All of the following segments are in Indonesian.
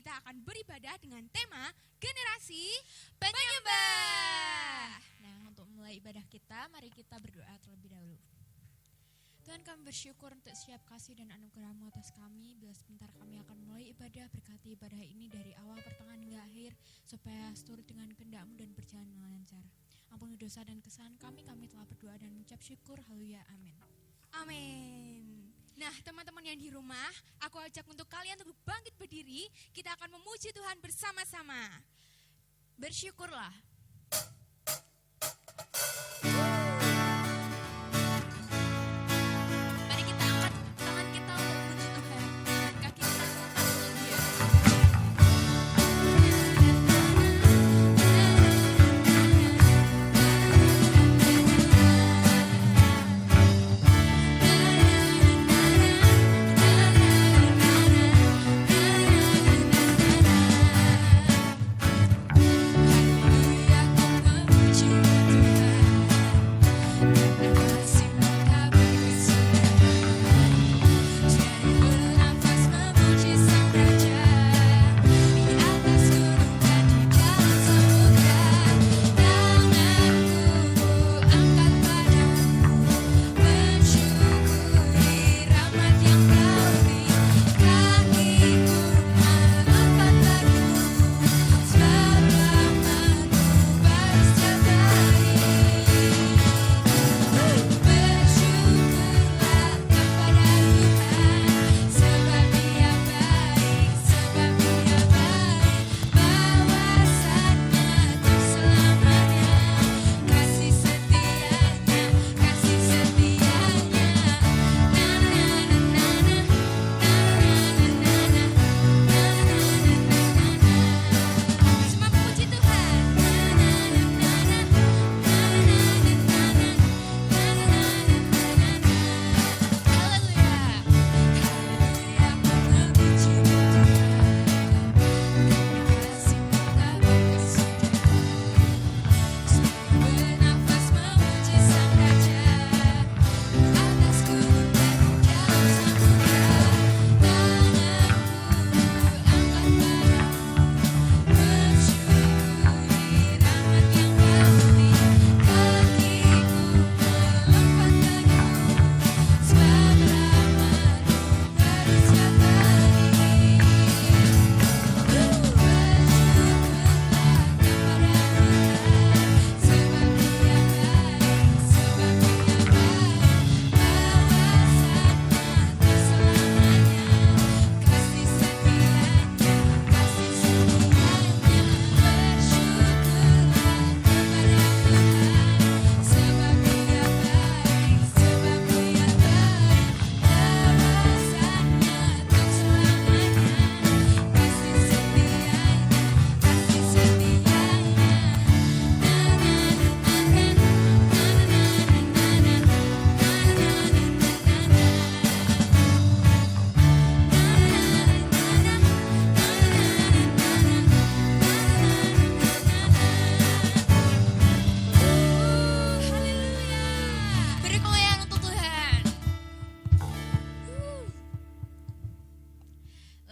kita akan beribadah dengan tema Generasi Penyembah. Nah, untuk mulai ibadah kita, mari kita berdoa terlebih dahulu. Tuhan, kami bersyukur untuk setiap kasih dan anugerah-Mu atas kami. Bila sebentar kami akan mulai ibadah, berkati ibadah ini dari awal, pertengahan hingga akhir, supaya seturut dengan kehendak-Mu dan berjalan dengan lancar. Ampuni dosa dan kesalahan kami telah berdoa dan mengucap syukur. Haleluya, amin. Amin. Nah, teman-teman yang di rumah, aku ajak untuk kalian untuk bangkit berdiri. Kita akan memuji Tuhan bersama-sama. Bersyukurlah. Mari kita angkat tangan kita untuk memuji Tuhan. Kaki kita tundukkan untuk Dia.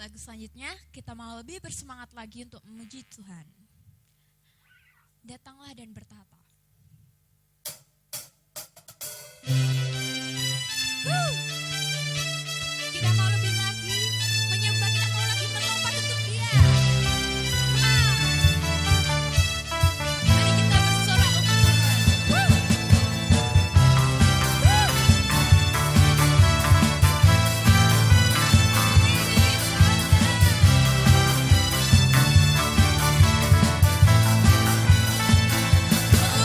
Lagu selanjutnya kita mau lebih bersemangat lagi untuk memuji Tuhan. Datanglah dan bertata. Kita mau lebih lagi menyembah, kita mau lagi melompat untuk Dia. Mari kita bersorak untuk Tuhan. Oh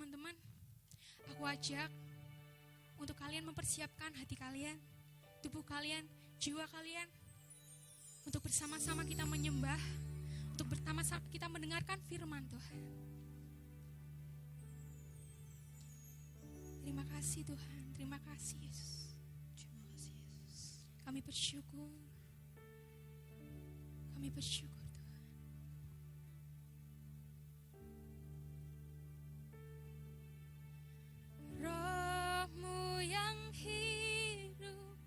teman-teman, aku ajak untuk kalian mempersiapkan hati kalian, tubuh kalian, jiwa kalian, untuk bersama-sama kita menyembah, untuk bersama-sama kita mendengarkan firman Tuhan. Terima kasih Tuhan, terima kasih Yesus. Terima kasih Yesus. Kami bersyukur Tuhan. Roh-Mu yang hidup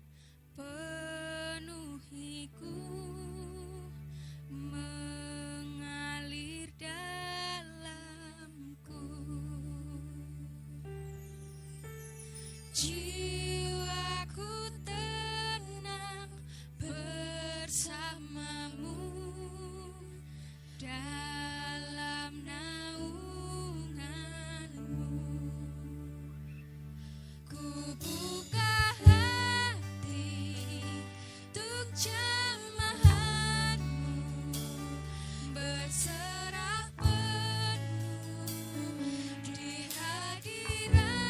penuhiku, mengalir dalamku. Jiwaku tenang bersamamu dalam naunganmu. Ku buka hati untuk jamahanmu, berserah penuh di hadiratmu,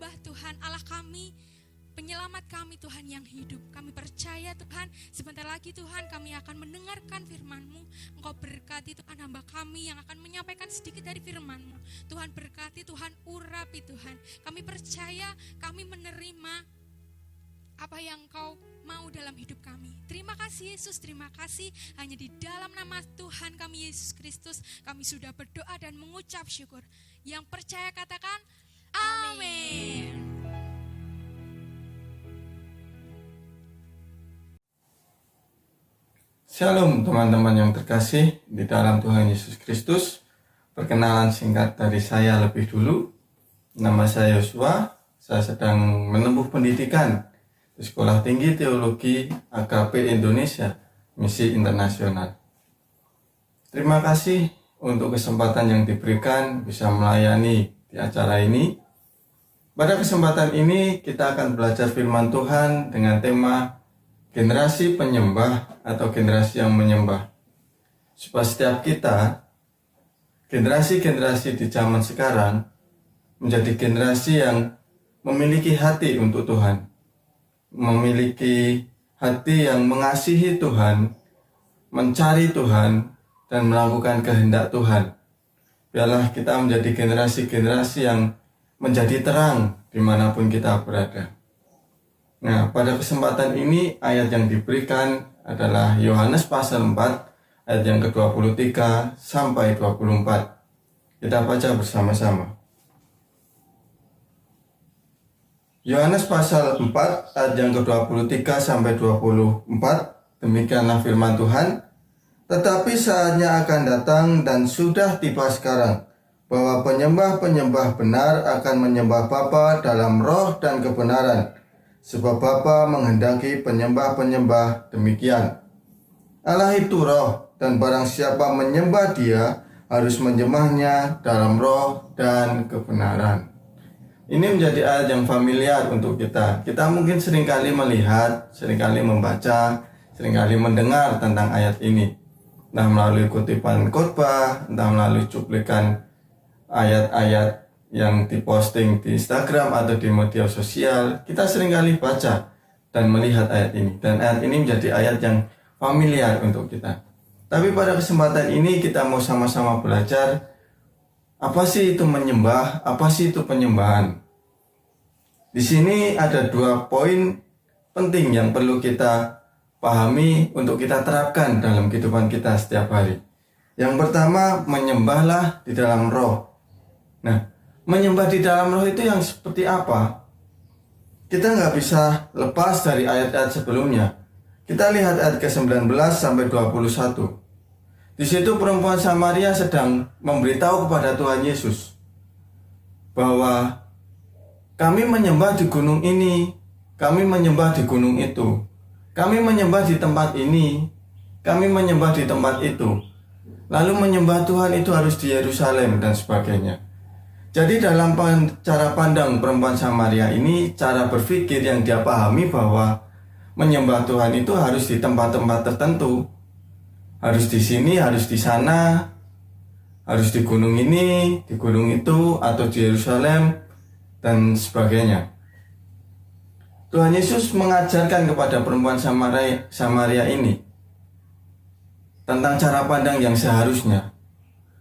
menyembah Tuhan Allah kami, penyelamat kami Tuhan yang hidup. Kami percaya Tuhan, sebentar lagi Tuhan kami akan mendengarkan firman-Mu. Engkau berkati Tuhan hamba kami yang akan menyampaikan sedikit dari firman-Mu. Tuhan berkati, Tuhan urapi Tuhan. Kami percaya, kami menerima apa yang Engkau mau dalam hidup kami. Terima kasih Yesus, terima kasih. Hanya di dalam nama Tuhan kami Yesus Kristus, kami sudah berdoa dan mengucap syukur. Yang percaya katakan amin. Shalom teman-teman yang terkasih di dalam Tuhan Yesus Kristus. Perkenalan singkat dari saya lebih dulu. Nama saya Yosua. Saya sedang menempuh pendidikan di Sekolah Tinggi Teologi AKP Indonesia, Misi Internasional. Terima kasih untuk kesempatan yang diberikan bisa melayani di acara ini. Pada kesempatan ini kita akan belajar firman Tuhan dengan tema generasi penyembah atau generasi yang menyembah. Supaya setiap kita, generasi-generasi di zaman sekarang, menjadi generasi yang memiliki hati untuk Tuhan. Memiliki hati yang mengasihi Tuhan, mencari Tuhan, dan melakukan kehendak Tuhan. Biarlah kita menjadi generasi-generasi yang menjadi terang dimanapun kita berada. Nah, pada kesempatan ini ayat yang diberikan adalah Yohanes pasal 4 ayat yang ke-23 sampai 24. Kita baca bersama-sama. Yohanes pasal 4 ayat yang ke-23 sampai 24. Demikianlah firman Tuhan. Tetapi saatnya akan datang dan sudah tiba sekarang, bahwa penyembah-penyembah benar akan menyembah Bapa dalam roh dan kebenaran. Sebab Bapa menghendaki penyembah-penyembah demikian. Allah itu roh, dan barang siapa menyembah Dia harus menyembahnya dalam roh dan kebenaran. Ini menjadi ayat yang familiar untuk kita. Kita mungkin seringkali melihat, seringkali membaca, seringkali mendengar tentang ayat ini. Entah melalui kutipan khotbah, entah melalui cuplikan ayat-ayat yang diposting di Instagram atau di media sosial. Kita seringkali baca dan melihat ayat ini. Dan ayat ini menjadi ayat yang familiar untuk kita. Tapi pada kesempatan ini kita mau sama-sama belajar, apa sih itu menyembah, apa sih itu penyembahan. Di sini ada 2 poin penting yang perlu kita pahami untuk kita terapkan dalam kehidupan kita setiap hari. Yang pertama, menyembahlah di dalam roh. Nah, menyembah di dalam roh itu yang seperti apa? Kita nggak bisa lepas dari ayat-ayat sebelumnya. Kita lihat ayat ke-19 sampai 21. Di situ perempuan Samaria sedang memberitahu kepada Tuhan Yesus bahwa kami menyembah di gunung ini, kami menyembah di gunung itu, kami menyembah di tempat ini, kami menyembah di tempat itu. Lalu menyembah Tuhan itu harus di Yerusalem dan sebagainya. Jadi dalam cara pandang perempuan Samaria ini, cara berpikir yang dia pahami bahwa menyembah Tuhan itu harus di tempat-tempat tertentu. Harus di sini, harus di sana, harus di gunung ini, di gunung itu, atau di Yerusalem, dan sebagainya. Tuhan Yesus mengajarkan kepada perempuan Samaria ini tentang cara pandang yang seharusnya.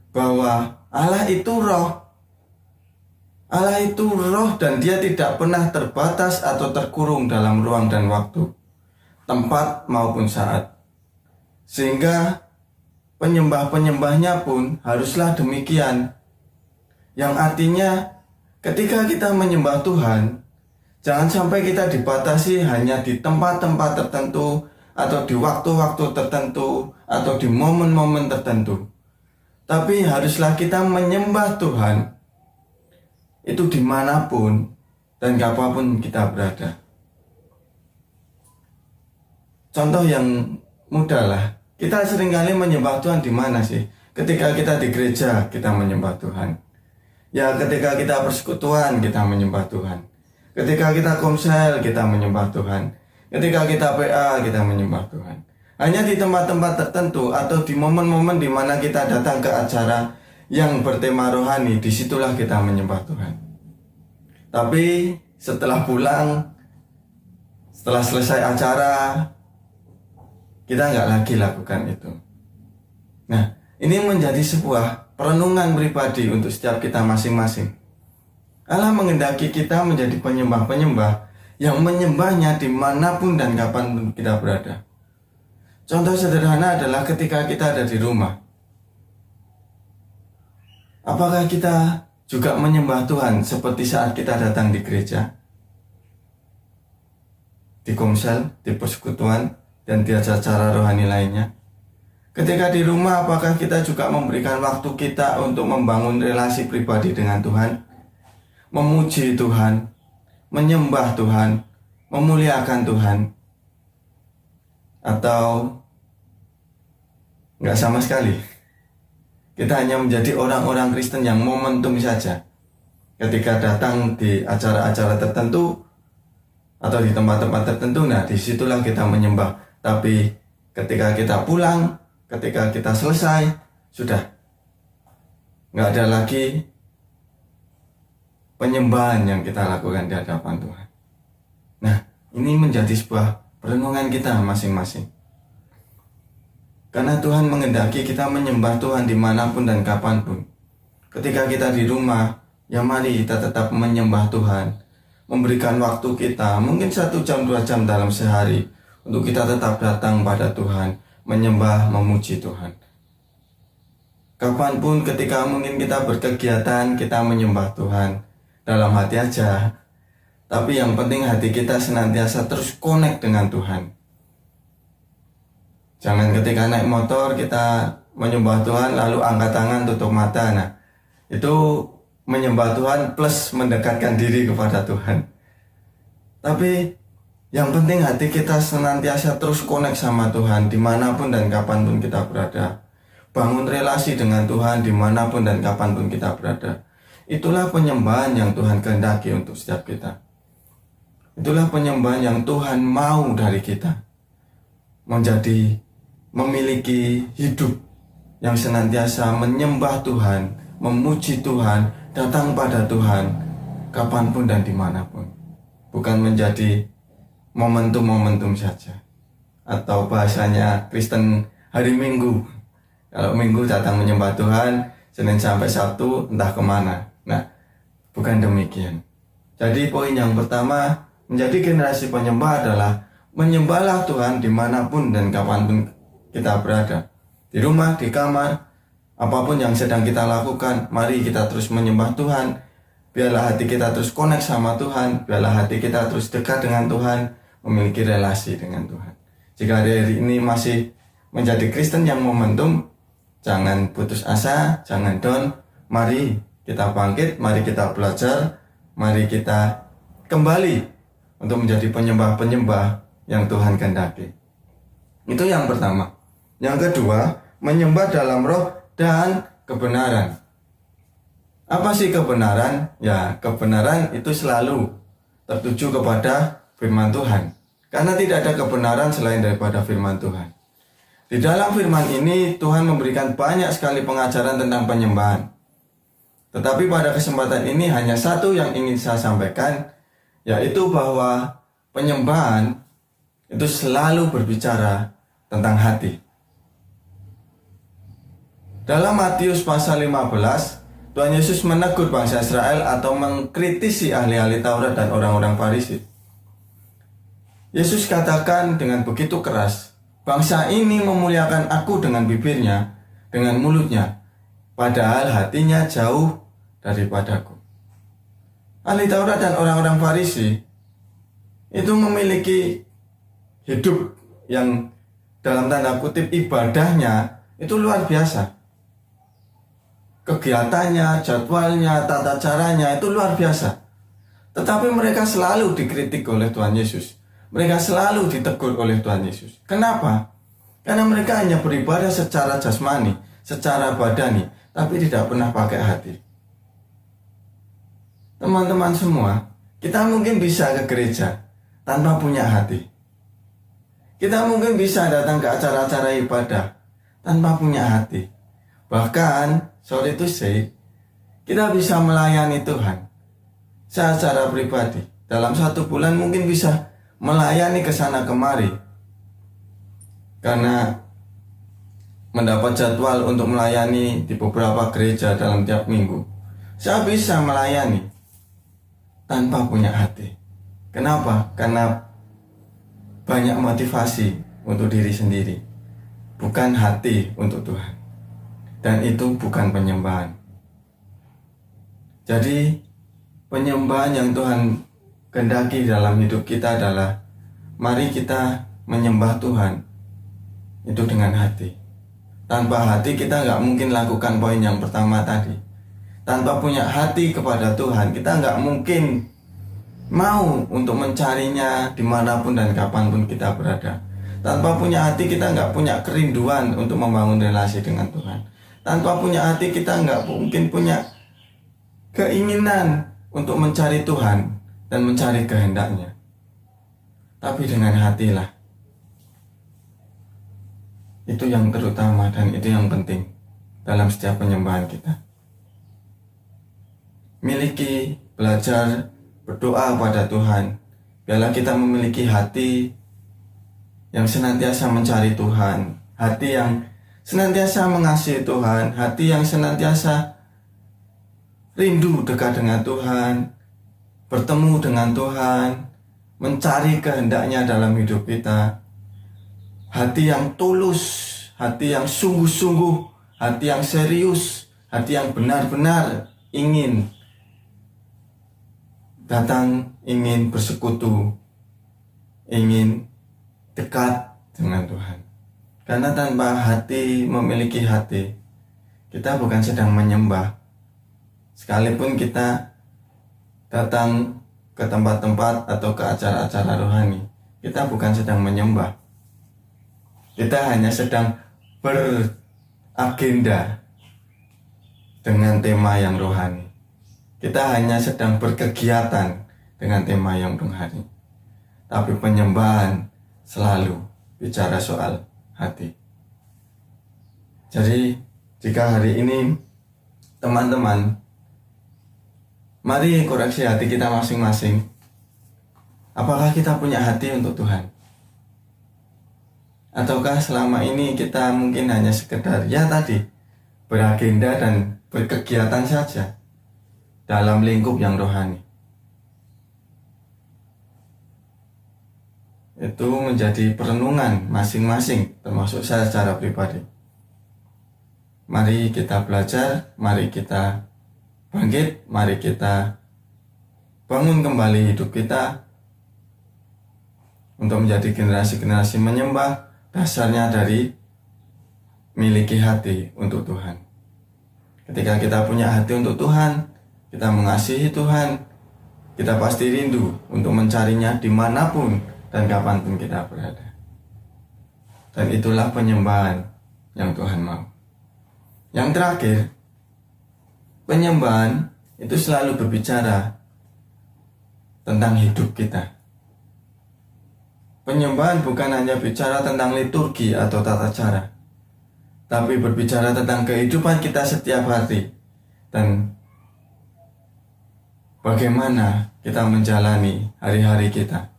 Bahwa Allah itu roh. Allah itu roh dan Dia tidak pernah terbatas atau terkurung dalam ruang dan waktu, tempat maupun saat. Sehingga penyembah-penyembahnya pun haruslah demikian. Yang artinya ketika kita menyembah Tuhan, jangan sampai kita dibatasi hanya di tempat-tempat tertentu atau di waktu-waktu tertentu atau di momen-momen tertentu. Tapi haruslah kita menyembah Tuhan itu dimanapun dan kapanpun kita berada. Contoh yang mudah lah, kita seringkali menyembah Tuhan di mana sih? Ketika kita di gereja, kita menyembah Tuhan. Ya, ketika kita persekutuan, kita menyembah Tuhan. Ketika kita komsel, kita menyembah Tuhan. Ketika kita PA, kita menyembah Tuhan. Hanya di tempat-tempat tertentu atau di momen-momen di mana kita datang ke acara yang bertema rohani, disitulah kita menyembah Tuhan. Tapi setelah pulang, setelah selesai acara, kita nggak lagi lakukan itu. Nah, ini menjadi sebuah perenungan pribadi untuk setiap kita masing-masing. Allah menghendaki kita menjadi penyembah-penyembah yang menyembahnya dimanapun dan kapanpun kita berada. Contoh sederhana adalah ketika kita ada di rumah. Apakah kita juga menyembah Tuhan seperti saat kita datang di gereja, di komsel, di persekutuan, dan di acara rohani lainnya? Ketika di rumah, apakah kita juga memberikan waktu kita untuk membangun relasi pribadi dengan Tuhan, memuji Tuhan, menyembah Tuhan, memuliakan Tuhan, atau nggak sama sekali? Kita hanya menjadi orang-orang Kristen yang momentum saja. Ketika datang di acara-acara tertentu atau di tempat-tempat tertentu, nah disitulah kita menyembah. Tapi ketika kita pulang, ketika kita selesai, sudah nggak ada lagi penyembahan yang kita lakukan di hadapan Tuhan. Nah, ini menjadi sebuah perenungan kita masing-masing. Karena Tuhan menghendaki kita menyembah Tuhan dimanapun dan kapanpun. Ketika kita di rumah, ya mari kita tetap menyembah Tuhan. Memberikan waktu kita, mungkin 1 jam 2 jam dalam sehari, untuk kita tetap datang pada Tuhan, menyembah, memuji Tuhan. Kapanpun ketika mungkin kita berkegiatan, kita menyembah Tuhan. Dalam hati aja. Tapi yang penting hati kita senantiasa terus connect dengan Tuhan. Jangan ketika naik motor kita menyembah Tuhan lalu angkat tangan tutup mata. Nah, itu menyembah Tuhan plus mendekatkan diri kepada Tuhan. Tapi yang penting hati kita senantiasa terus connect sama Tuhan dimanapun dan kapanpun kita berada. Bangun relasi dengan Tuhan dimanapun dan kapanpun kita berada. Itulah penyembahan yang Tuhan kehendaki untuk setiap kita. Itulah penyembahan yang Tuhan mau dari kita. Memiliki hidup yang senantiasa menyembah Tuhan, memuji Tuhan, datang pada Tuhan, kapanpun dan dimanapun. Bukan menjadi momentum-momentum saja. Atau bahasanya Kristen hari Minggu. Kalau Minggu datang menyembah Tuhan, Senin sampai Sabtu entah kemana. Nah, bukan demikian. Jadi poin yang pertama, menjadi generasi penyembah adalah menyembahlah Tuhan dimanapun dan kapanpun kita berada. Di rumah, di kamar, apapun yang sedang kita lakukan, mari kita terus menyembah Tuhan. Biarlah hati kita terus connect sama Tuhan. Biarlah hati kita terus dekat dengan Tuhan, memiliki relasi dengan Tuhan. Jika hari ini masih menjadi Kristen yang momentum, jangan putus asa, jangan down. Mari kita bangkit, mari kita belajar, mari kita kembali untuk menjadi penyembah-penyembah yang Tuhan kehendaki. Itu yang pertama. Yang kedua, menyembah dalam roh dan kebenaran. Apa sih kebenaran? Ya, kebenaran itu selalu tertuju kepada firman Tuhan. Karena tidak ada kebenaran selain daripada firman Tuhan. Di dalam firman ini, Tuhan memberikan banyak sekali pengajaran tentang penyembahan. Tetapi pada kesempatan ini hanya satu yang ingin saya sampaikan, yaitu bahwa penyembahan itu selalu berbicara tentang hati. Dalam Matius pasal 15, Tuhan Yesus menegur bangsa Israel atau mengkritisi ahli-ahli Taurat dan orang-orang Farisi. Yesus katakan dengan begitu keras, bangsa ini memuliakan aku dengan bibirnya, dengan mulutnya, padahal hatinya jauh daripadaku. Ahli Taurat dan orang-orang Farisi itu memiliki hidup yang dalam tanda kutip ibadahnya itu luar biasa. Kegiatannya, jadwalnya, tata caranya itu luar biasa. Tetapi mereka selalu dikritik oleh Tuhan Yesus. Mereka selalu ditegur oleh Tuhan Yesus. Kenapa? Karena mereka hanya beribadah secara jasmani, secara badani, tapi tidak pernah pakai hati. Teman-teman semua, kita mungkin bisa ke gereja tanpa punya hati. Kita mungkin bisa datang ke acara-acara ibadah tanpa punya hati. Bahkan, sorry to say, kita bisa melayani Tuhan. Saya secara pribadi dalam 1 bulan mungkin bisa melayani ke sana kemari, karena mendapat jadwal untuk melayani di beberapa gereja dalam tiap minggu. Saya bisa melayani tanpa punya hati. Kenapa? Karena banyak motivasi untuk diri sendiri, bukan hati untuk Tuhan. Dan itu bukan penyembahan. Jadi penyembahan yang Tuhan kehendaki dalam hidup kita adalah mari kita menyembah Tuhan itu dengan hati. Tanpa hati kita nggak mungkin lakukan poin yang pertama tadi. Tanpa punya hati kepada Tuhan, kita nggak mungkin mau untuk mencarinya dimanapun dan kapanpun kita berada. Tanpa punya hati kita nggak punya kerinduan untuk membangun relasi dengan Tuhan. Tanpa punya hati kita nggak mungkin punya keinginan untuk mencari Tuhan dan mencari kehendaknya. Tapi dengan hatilah. Itu yang terutama dan itu yang penting dalam setiap penyembahan kita. Miliki, belajar, berdoa pada Tuhan. Biarlah kita memiliki hati yang senantiasa mencari Tuhan, hati yang senantiasa mengasihi Tuhan, hati yang senantiasa rindu dekat dengan Tuhan, bertemu dengan Tuhan, mencari kehendaknya dalam hidup kita. Hati yang tulus, hati yang sungguh-sungguh, hati yang serius, hati yang benar-benar ingin datang, ingin bersekutu, ingin dekat dengan Tuhan. Karena tanpa hati, memiliki hati, kita bukan sedang menyembah. Sekalipun kita datang ke tempat-tempat atau ke acara-acara rohani, kita bukan sedang menyembah. Kita hanya sedang beragenda dengan tema yang rohani. Kita hanya sedang berkegiatan dengan tema yang rohani. Tapi penyembahan selalu bicara soal hati. Jadi jika hari ini teman-teman, mari koreksi hati kita masing-masing. Apakah kita punya hati untuk Tuhan? Ataukah selama ini kita mungkin hanya sekedar beragenda dan berkegiatan saja dalam lingkup yang rohani? Itu menjadi perenungan masing-masing, termasuk saya secara pribadi. Mari kita belajar, mari kita bangkit, mari kita bangun kembali hidup kita untuk menjadi generasi-generasi menyembah. Dasarnya dari miliki hati untuk Tuhan. Ketika kita punya hati untuk Tuhan, kita mengasihi Tuhan, kita pasti rindu untuk mencarinya dimanapun dan kapanpun kita berada. Dan itulah penyembahan yang Tuhan mau. Yang terakhir, penyembahan itu selalu berbicara tentang hidup kita. Penyembahan bukan hanya bicara tentang liturgi atau tata cara, tapi berbicara tentang kehidupan kita setiap hari dan bagaimana kita menjalani hari-hari kita.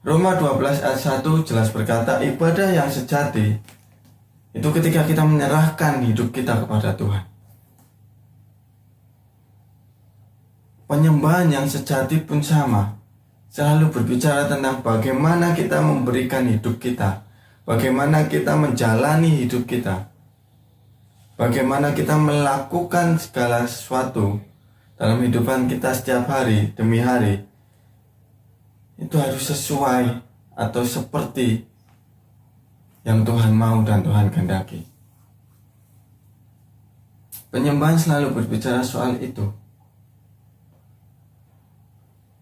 Roma 12 ayat 1 jelas berkata, ibadah yang sejati itu ketika kita menyerahkan hidup kita kepada Tuhan. Penyembahan yang sejati pun sama, selalu berbicara tentang bagaimana kita memberikan hidup kita, bagaimana kita menjalani hidup kita, bagaimana kita melakukan segala sesuatu dalam kehidupan kita setiap hari demi hari. Itu harus sesuai atau seperti yang Tuhan mau dan Tuhan kehendaki. Penyembahan selalu berbicara soal itu.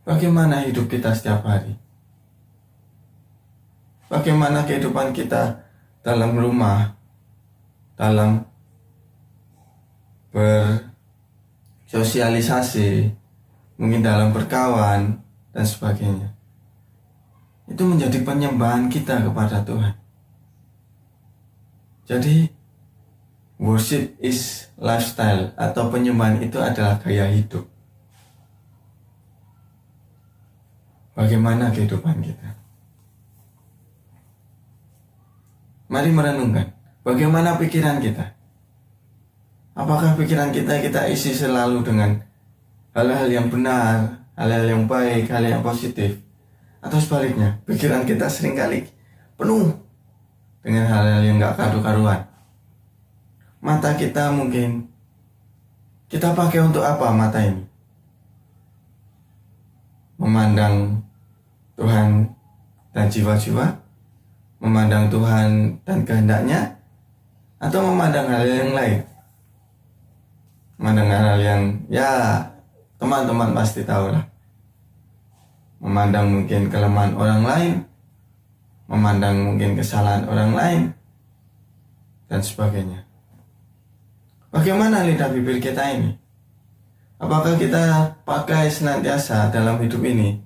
Bagaimana hidup kita setiap hari? Bagaimana kehidupan kita dalam rumah, dalam bersosialisasi, mungkin dalam berkawan, dan sebagainya. Itu menjadi penyembahan kita kepada Tuhan. Jadi, worship is lifestyle atau penyembahan itu adalah gaya hidup. Bagaimana kehidupan kita? Mari merenungkan, bagaimana pikiran kita? Apakah pikiran kita isi selalu dengan hal-hal yang benar, hal-hal yang baik, hal yang positif? Atau sebaliknya, pikiran kita seringkali penuh dengan hal-hal yang gak karu-karuan. Mata kita mungkin, kita pakai untuk apa mata ini? Memandang Tuhan dan jiwa-jiwa, memandang Tuhan dan kehendaknya, atau memandang hal yang lain? Memandang hal yang teman-teman pasti tahu lah. Memandang mungkin kelemahan orang lain, memandang mungkin kesalahan orang lain, dan sebagainya. Bagaimana lidah bibir kita ini? Apakah kita pakai senantiasa dalam hidup ini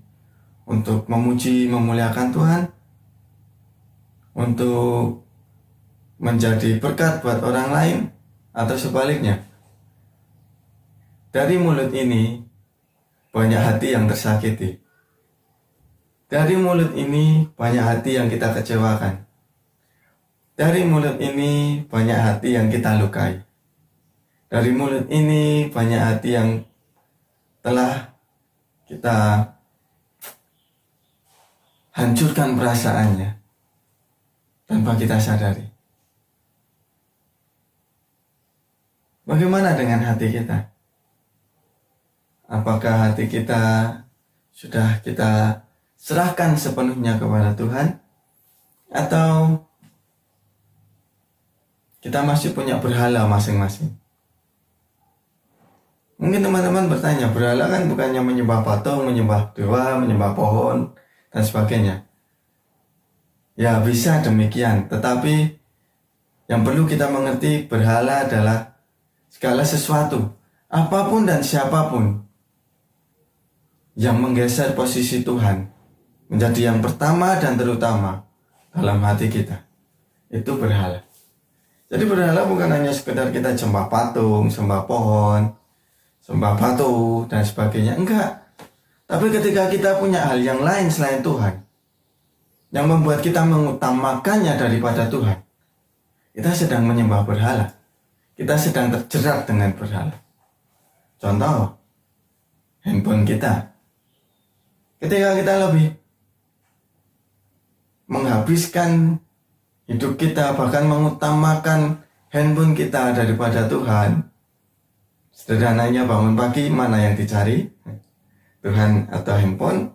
untuk memuji, memuliakan Tuhan? Untuk menjadi berkat buat orang lain? Atau sebaliknya? Dari mulut ini banyak hati yang tersakiti. Dari mulut ini banyak hati yang kita kecewakan. Dari mulut ini banyak hati yang kita lukai. Dari mulut ini banyak hati yang telah kita hancurkan perasaannya tanpa kita sadari. Bagaimana dengan hati kita? Apakah hati kita sudah kita serahkan sepenuhnya kepada Tuhan? Atau kita masih punya berhala masing-masing? Mungkin teman-teman bertanya, berhala kan bukannya menyembah patung, menyembah dewa, menyembah pohon, dan sebagainya. Ya bisa demikian, tetapi yang perlu kita mengerti, berhala adalah segala sesuatu, apapun dan siapapun yang menggeser posisi Tuhan menjadi yang pertama dan terutama dalam hati kita. Itu berhala. Jadi berhala bukan hanya sekedar kita sembah patung, sembah pohon, sembah batu dan sebagainya, enggak. Tapi ketika kita punya hal yang lain selain Tuhan, yang membuat kita mengutamakannya daripada Tuhan, kita sedang menyembah berhala. Kita sedang terjerat dengan berhala. Contoh, handphone kita. Ketika kita lebih menghabiskan hidup kita, bahkan mengutamakan handphone kita daripada Tuhan, sederhananya bangun pagi, mana yang dicari? Tuhan atau handphone?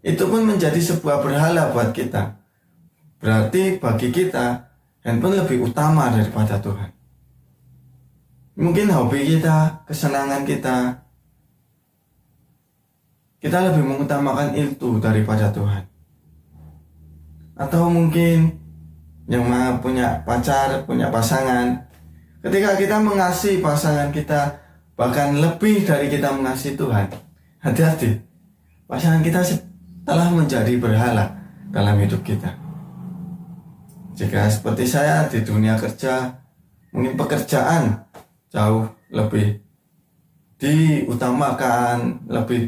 Itu pun menjadi sebuah berhala buat kita. Berarti bagi kita, handphone lebih utama daripada Tuhan. Mungkin hobi kita, kesenangan kita lebih mengutamakan itu daripada Tuhan. Atau mungkin yang punya pacar, punya pasangan, ketika kita mengasihi pasangan kita bahkan lebih dari kita mengasihi Tuhan, hati-hati, pasangan kita telah menjadi berhala dalam hidup kita. Jika seperti saya di dunia kerja, mungkin pekerjaan jauh lebih diutamakan, lebih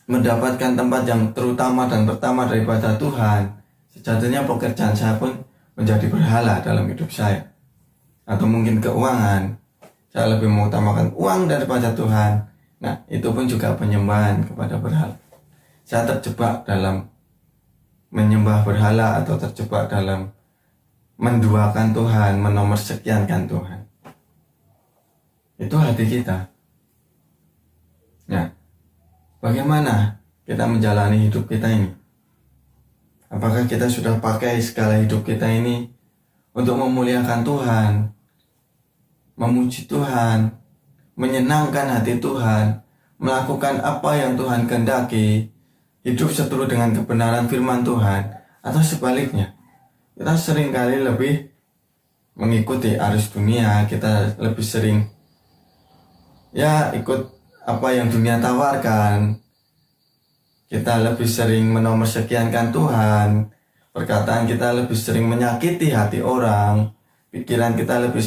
mendapatkan tempat yang terutama dan pertama daripada Tuhan. Sejatinya pekerjaan saya pun menjadi berhala dalam hidup saya. Atau mungkin keuangan, saya lebih mengutamakan uang daripada Tuhan. Nah, itu pun juga penyembahan kepada berhala. Saya terjebak dalam menyembah berhala atau terjebak dalam menduakan Tuhan, menomorssekiankan Tuhan. Itu hati kita. Nah, bagaimana kita menjalani hidup kita ini? Apakah kita sudah pakai segala hidup kita ini untuk memuliakan Tuhan, memuji Tuhan, menyenangkan hati Tuhan, melakukan apa yang Tuhan kehendaki, hidup seturut dengan kebenaran firman Tuhan, atau sebaliknya? Kita seringkali lebih mengikuti arus dunia, kita lebih sering ikut apa yang dunia tawarkan. Kita lebih sering menomorssekiankan Tuhan, perkataan kita lebih sering menyakiti hati orang, pikiran kita lebih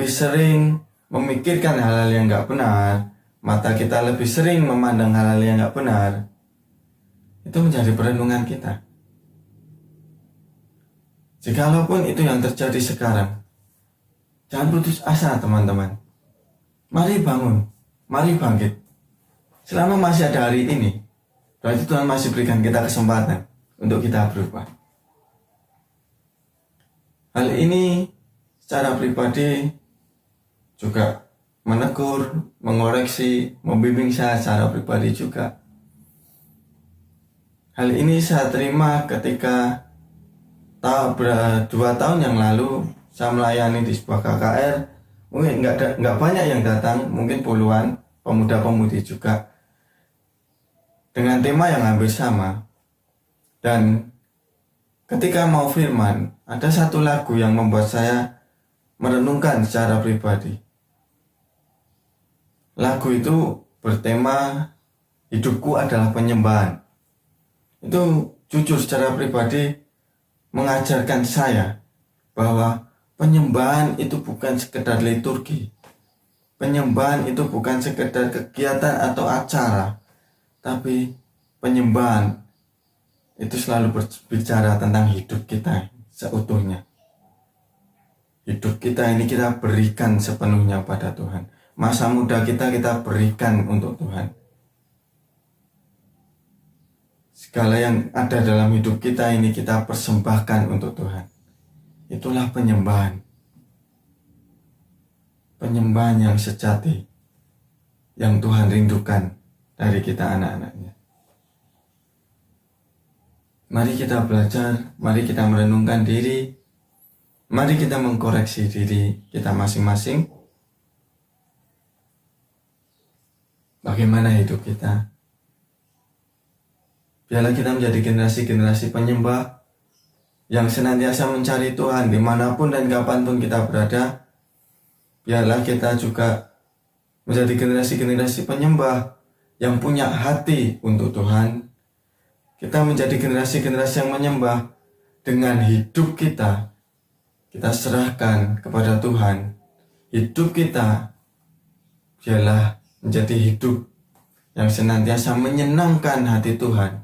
sering memikirkan hal-hal yang gak benar, mata kita lebih sering memandang hal-hal yang gak benar, itu menjadi perenungan kita. Jikalaupun itu yang terjadi sekarang, jangan putus asa teman-teman. Mari bangun, mari bangkit. Selama masih ada hari ini, berarti Tuhan masih berikan kita kesempatan untuk kita berubah. Hal ini secara pribadi juga menegur, mengoreksi, membimbing saya secara pribadi juga. Hal ini saya terima ketika 2 tahun yang lalu saya melayani di sebuah KKR. Mungkin nggak banyak yang datang, mungkin puluhan pemuda-pemudi juga, dengan tema yang hampir sama. Dan ketika mau firman, ada satu lagu yang membuat saya merenungkan secara pribadi. Lagu itu bertema hidupku adalah penyembahan. Itu jujur secara pribadi mengajarkan saya bahwa penyembahan itu bukan sekedar liturgi. Penyembahan itu bukan sekedar kegiatan atau acara, tapi penyembahan itu selalu berbicara tentang hidup kita seutuhnya. Hidup kita ini kita berikan sepenuhnya pada Tuhan. Masa muda kita berikan untuk Tuhan. Segala yang ada dalam hidup kita ini kita persembahkan untuk Tuhan. Itulah penyembahan. Penyembahan yang sejati, yang Tuhan rindukan dari kita anak-anaknya. Mari kita belajar, mari kita merenungkan diri, mari kita mengkoreksi diri kita masing-masing. Bagaimana hidup kita? Biarlah kita menjadi generasi-generasi penyembah yang senantiasa mencari Tuhan dimanapun dan kapanpun kita berada. Biarlah kita juga menjadi generasi-generasi penyembah yang punya hati untuk Tuhan. Kita menjadi generasi-generasi yang menyembah dengan hidup kita. Kita serahkan kepada Tuhan. Hidup kita biarlah menjadi hidup yang senantiasa menyenangkan hati Tuhan,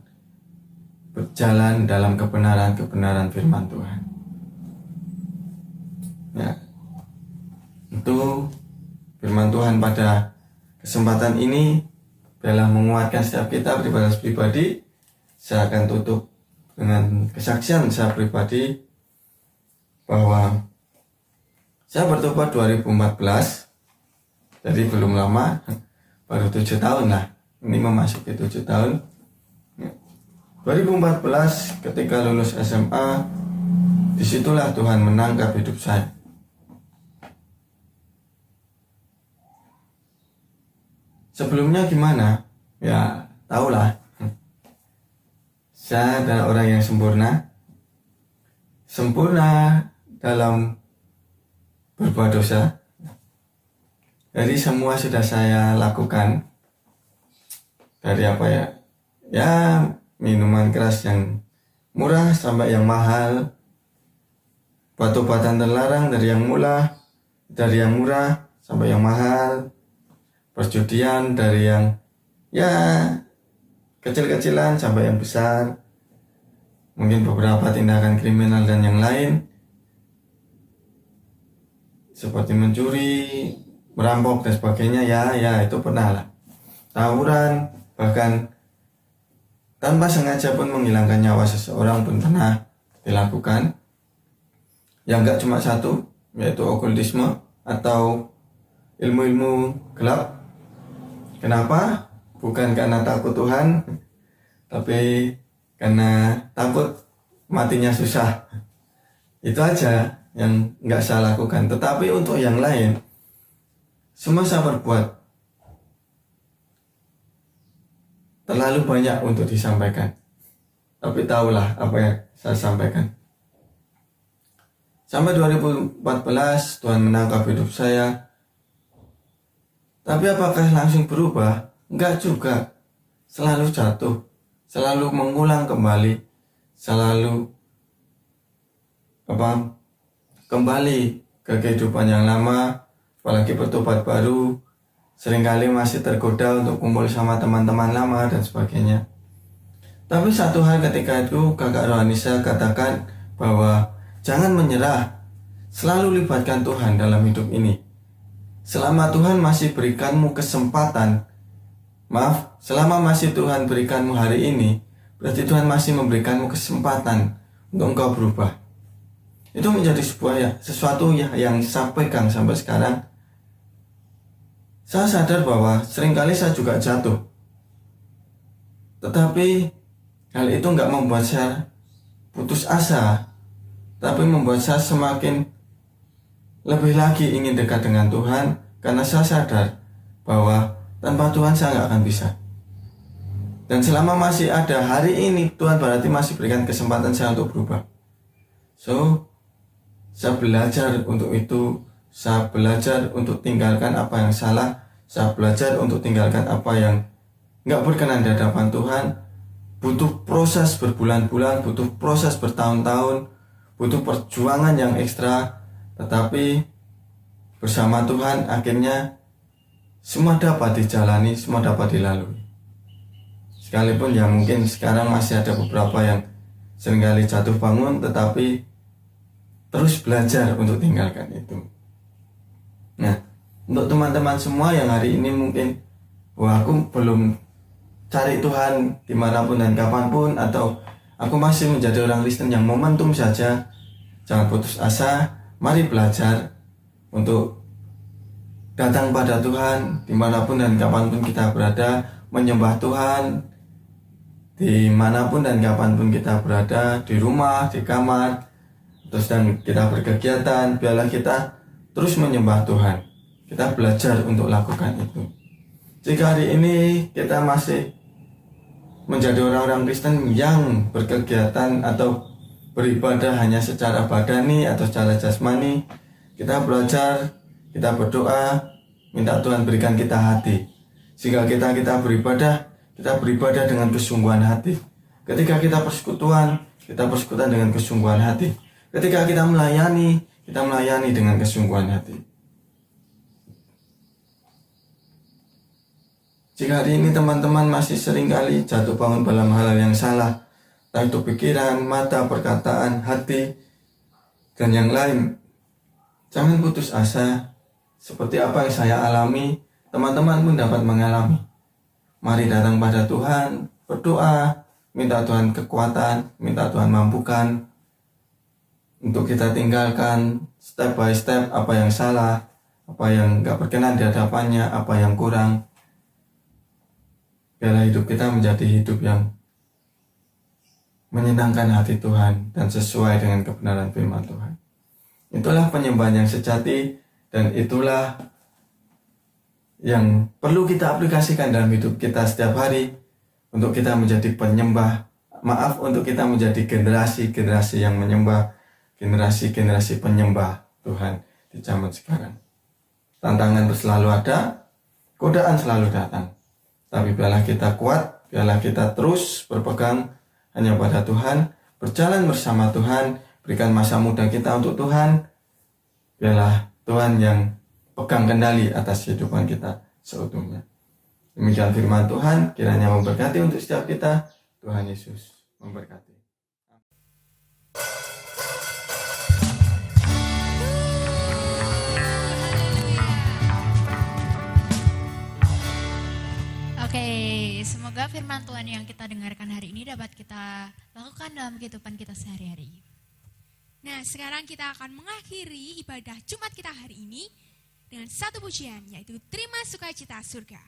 berjalan dalam kebenaran-kebenaran firman Tuhan. Ya, itu firman Tuhan pada kesempatan ini biarlah menguatkan setiap kita pribadi. Saya akan tutup dengan kesaksian saya pribadi bahwa saya bertobat 2014, jadi belum lama, baru 7 tahun lah. Ini memasuki 7 tahun. 2014 ketika lulus SMA, disitulah Tuhan menangkap hidup saya. Sebelumnya gimana? Ya, tahulah. Saya adalah orang yang sempurna dalam berbuat dosa. Jadi semua sudah saya lakukan. Dari apa ya? Ya, minuman keras yang murah sampai yang mahal, obat-obatan terlarang dari yang murah sampai yang mahal, perjudian dari yang ya kecil-kecilan sampai yang besar, mungkin beberapa tindakan kriminal dan yang lain seperti mencuri, merampok dan sebagainya. Ya itu pernah lah. Tawuran, bahkan tanpa sengaja pun menghilangkan nyawa seseorang pun pernah dilakukan. Yang enggak cuma satu, yaitu okultisme atau ilmu-ilmu gelap. Kenapa? Bukan karena takut Tuhan, tapi karena takut matinya susah. Itu aja yang enggak saya lakukan. Tetapi untuk yang lain, semua saya perbuat. Terlalu banyak untuk disampaikan, tapi tahulah apa yang saya sampaikan. Sampai 2014 Tuhan menangkap hidup saya. Tapi apakah langsung berubah? Enggak juga. Selalu jatuh, selalu mengulang kembali, selalu kembali ke kehidupan yang lama, apalagi bertobat baru, seringkali masih tergoda untuk kumpul sama teman-teman lama dan sebagainya. Tapi satu hal ketika itu kakak Rohanisa katakan bahwa jangan menyerah, selalu libatkan Tuhan dalam hidup ini. Selama Tuhan masih berikanmu kesempatan, selama masih Tuhan berikanmu hari ini, berarti Tuhan masih memberikanmu kesempatan untuk engkau berubah. Itu menjadi sesuatu yang saya pegang sampai sekarang. Saya sadar bahwa seringkali saya juga jatuh. Tetapi hal itu nggak membuat saya putus asa, tapi membuat saya semakin lebih lagi ingin dekat dengan Tuhan, karena saya sadar bahwa tanpa Tuhan saya nggak akan bisa. Dan selama masih ada hari ini, Tuhan berarti masih berikan kesempatan saya untuk berubah. So, saya belajar untuk itu. Saya belajar untuk tinggalkan apa yang salah. Saya belajar untuk tinggalkan apa yang nggak berkenan di hadapan Tuhan. Butuh proses berbulan-bulan, butuh proses bertahun-tahun, butuh perjuangan yang ekstra. Tetapi bersama Tuhan akhirnya semua dapat dijalani, semua dapat dilalui. Sekalipun ya mungkin sekarang masih ada beberapa yang seringkali jatuh bangun, tetapi terus belajar untuk tinggalkan itu. Nah, untuk teman-teman semua yang hari ini mungkin wah aku belum cari Tuhan dimanapun dan kapanpun, atau aku masih menjadi orang Kristen yang momentum saja, jangan putus asa. Mari belajar untuk datang pada Tuhan dimanapun dan kapanpun kita berada, menyembah Tuhan dimanapun dan kapanpun kita berada, di rumah, di kamar, terus dan kita berkegiatan, biarlah kita terus menyembah Tuhan. Kita belajar untuk lakukan itu. Jika hari ini kita masih menjadi orang-orang Kristen yang berkegiatan atau beribadah hanya secara badani atau secara jasmani, kita belajar, kita berdoa, minta Tuhan berikan kita hati. Sehingga kita beribadah dengan kesungguhan hati. Ketika kita persekutuan dengan kesungguhan hati. Ketika kita melayani dengan kesungguhan hati. Jika hari ini teman-teman masih seringkali jatuh bangun dalam hal yang salah, entah itu pikiran, mata, perkataan, hati, dan yang lain, jangan putus asa. Seperti apa yang saya alami, teman-teman pun dapat mengalami. Mari datang pada Tuhan, berdoa, minta Tuhan kekuatan, minta Tuhan mampukan untuk kita tinggalkan step by step apa yang salah, apa yang gak berkenan di hadapannya, apa yang kurang. Biarlah hidup kita menjadi hidup yang menyenangkan hati Tuhan dan sesuai dengan kebenaran firman Tuhan. Itulah penyembahan yang sejati, dan itulah yang perlu kita aplikasikan dalam hidup kita setiap hari untuk kita menjadi untuk kita menjadi generasi-generasi yang menyembah, generasi-generasi penyembah Tuhan di zaman sekarang. Tantangan selalu ada, godaan selalu datang. Tapi biarlah kita kuat, biarlah kita terus berpegang hanya pada Tuhan, berjalan bersama Tuhan, berikan masa muda kita untuk Tuhan. Biarlah Tuhan yang pegang kendali atas kehidupan kita seutuhnya. Demikian firman Tuhan, kiranya memberkati untuk setiap kita. Tuhan Yesus memberkati. Oke, semoga firman Tuhan yang kita dengarkan hari ini dapat kita lakukan dalam kehidupan kita sehari-hari. Nah, sekarang kita akan mengakhiri ibadah Jumat kita hari ini dengan satu pujian, yaitu Terima Sukacita Surga.